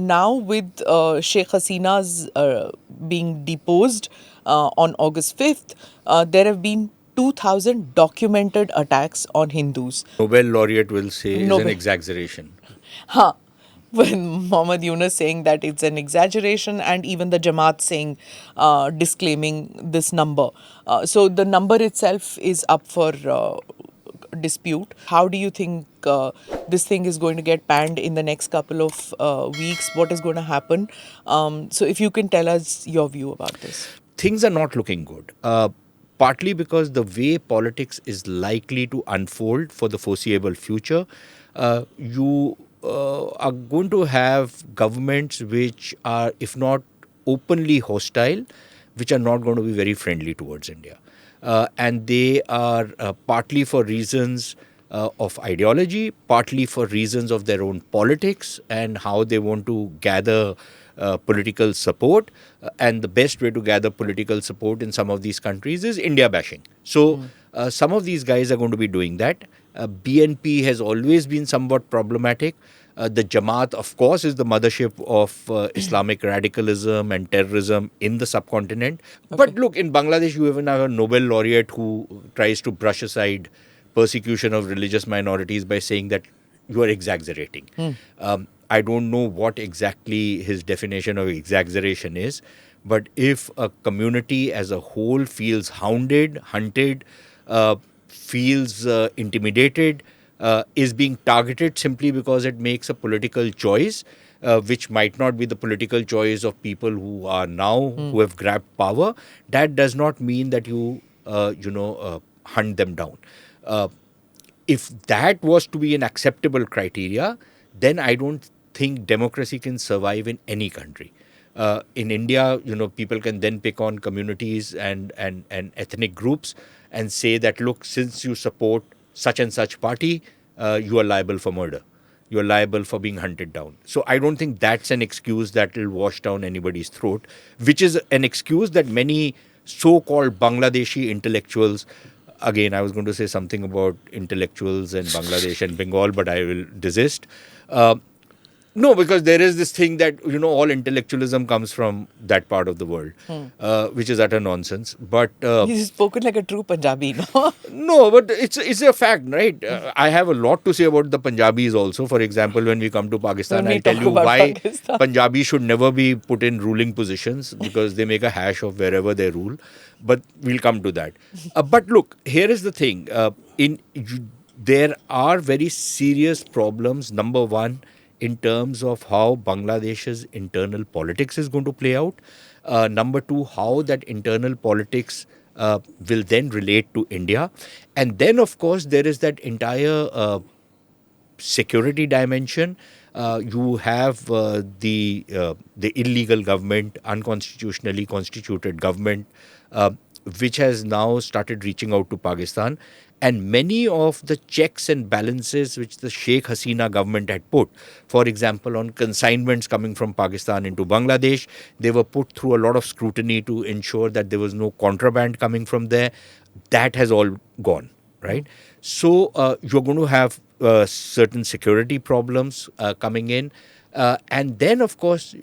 now with Sheikh Hasina's being deposed on August 5th, there have been 2,000 documented attacks on Hindus. Nobel laureate will say is an Nobel. exaggeration. Huh. When Mohammad Yunus saying that it's an exaggeration, and even the Jamaat saying, disclaiming this number. So the number itself is up for dispute. How do you think this thing is going to get panned in the next couple of weeks? What is going to happen? So if you can tell us your view about this. Things are not looking good. Partly because the way politics is likely to unfold for the foreseeable future, you are going to have governments which are, if not openly hostile, which are not going to be very friendly towards India. And they are partly for reasons of ideology, partly for reasons of their own politics and how they want to gather political support. And the best way to gather political support in some of these countries is India bashing. So some of these guys are going to be doing that. BNP has always been somewhat problematic. The Jamaat, of course, is the mothership of Islamic radicalism and terrorism in the subcontinent. Okay. But look, in Bangladesh, you even have a Nobel laureate who tries to brush aside persecution of religious minorities by saying that you are exaggerating. I don't know what exactly his definition of exaggeration is, but if a community as a whole feels hounded, hunted, feels intimidated, is being targeted simply because it makes a political choice, which might not be the political choice of people who are now, who have grabbed power, that does not mean that you hunt them down. If that was to be an acceptable criteria, then I don't think democracy can survive in any country. In India, people can then pick on communities and ethnic groups and say that, look, since you support such and such party, you are liable for murder. You are liable for being hunted down. So I don't think that's an excuse that will wash down anybody's throat, which is an excuse that many so-called Bangladeshi intellectuals, again, I was going to say something about intellectuals in Bangladesh and Bengal, but I will desist. No, because there is this thing that, all intellectualism comes from that part of the world, which is utter nonsense. But You've spoken like a true Punjabi, no? no, but it's a fact, right? I have a lot to say about the Punjabis also. For example, when we come to Pakistan, I'll tell you why Punjabis should never be put in ruling positions, because they make a hash of wherever they rule. But we'll come to that. But look, here is the thing. There are very serious problems. Number one, in terms of how Bangladesh's internal politics is going to play out. Number two, how that internal politics will then relate to India. And then, of course, there is that entire security dimension. You have the illegal government, unconstitutionally constituted government, which has now started reaching out to Pakistan. And many of the checks and balances which the Sheikh Hasina government had put, for example, on consignments coming from Pakistan into Bangladesh, they were put through a lot of scrutiny to ensure that there was no contraband coming from there. That has all gone, right? So you're going to have certain security problems coming in. And then, of course...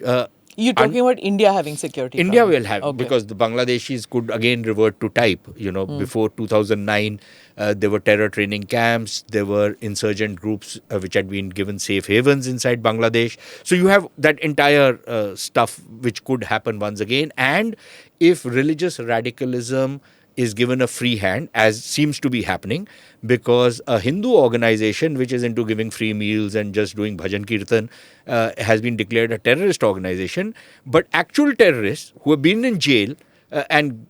You're talking about India having security India problems. will have, because the Bangladeshis could again revert to type. Before 2009, there were terror training camps, there were insurgent groups which had been given safe havens inside Bangladesh. So you have that entire stuff which could happen once again. And if religious radicalism is given a free hand, as seems to be happening, because a Hindu organization which is into giving free meals and just doing bhajan kirtan has been declared a terrorist organization. But actual terrorists who have been in jail and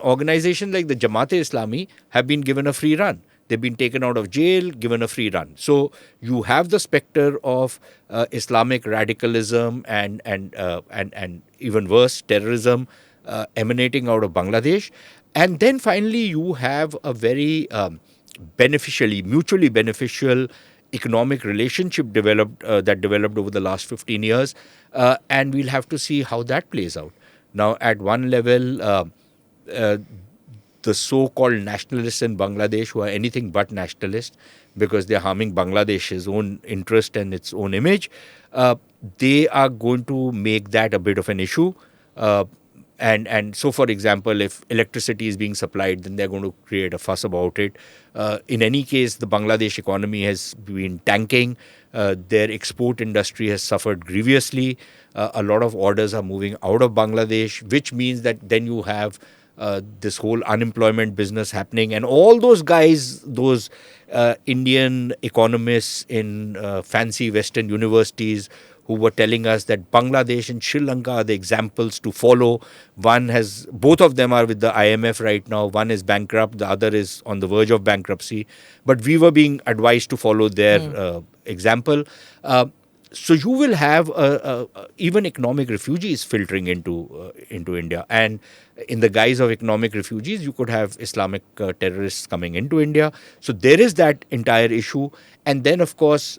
organizations like the Jamaat-e-Islami have been given a free run. They've been taken out of jail, given a free run. So you have the specter of Islamic radicalism and even worse, terrorism emanating out of Bangladesh. And then finally, you have a very mutually beneficial economic relationship developed over the last 15 years. And we'll have to see how that plays out. Now, at one level, the so-called nationalists in Bangladesh, who are anything but nationalist because they're harming Bangladesh's own interest and its own image, they are going to make that a bit of an issue. Uh, and so, for example, if electricity is being supplied, then they're going to create a fuss about it. In any case, the Bangladesh economy has been tanking. Their export industry has suffered grievously. A lot of orders are moving out of Bangladesh, which means that then you have this whole unemployment business happening. And all those guys, those Indian economists in fancy Western universities who were telling us that Bangladesh and Sri Lanka are the examples to follow. Both of them are with the IMF right now. One is bankrupt, the other is on the verge of bankruptcy. But we were being advised to follow their example. So you will have even economic refugees filtering into India, and in the guise of economic refugees, you could have Islamic terrorists coming into India. So there is that entire issue, and then of course,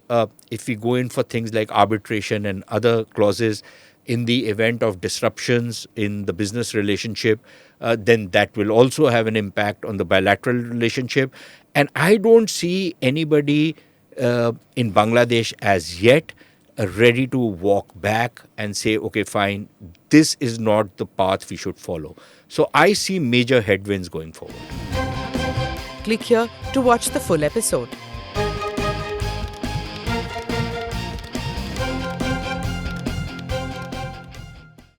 if we go in for things like arbitration and other clauses, in the event of disruptions in the business relationship, then that will also have an impact on the bilateral relationship. And I don't see anybody in Bangladesh as yet ready to walk back and say, okay, fine, this is not the path we should follow. So I see major headwinds going forward. Click here to watch the full episode.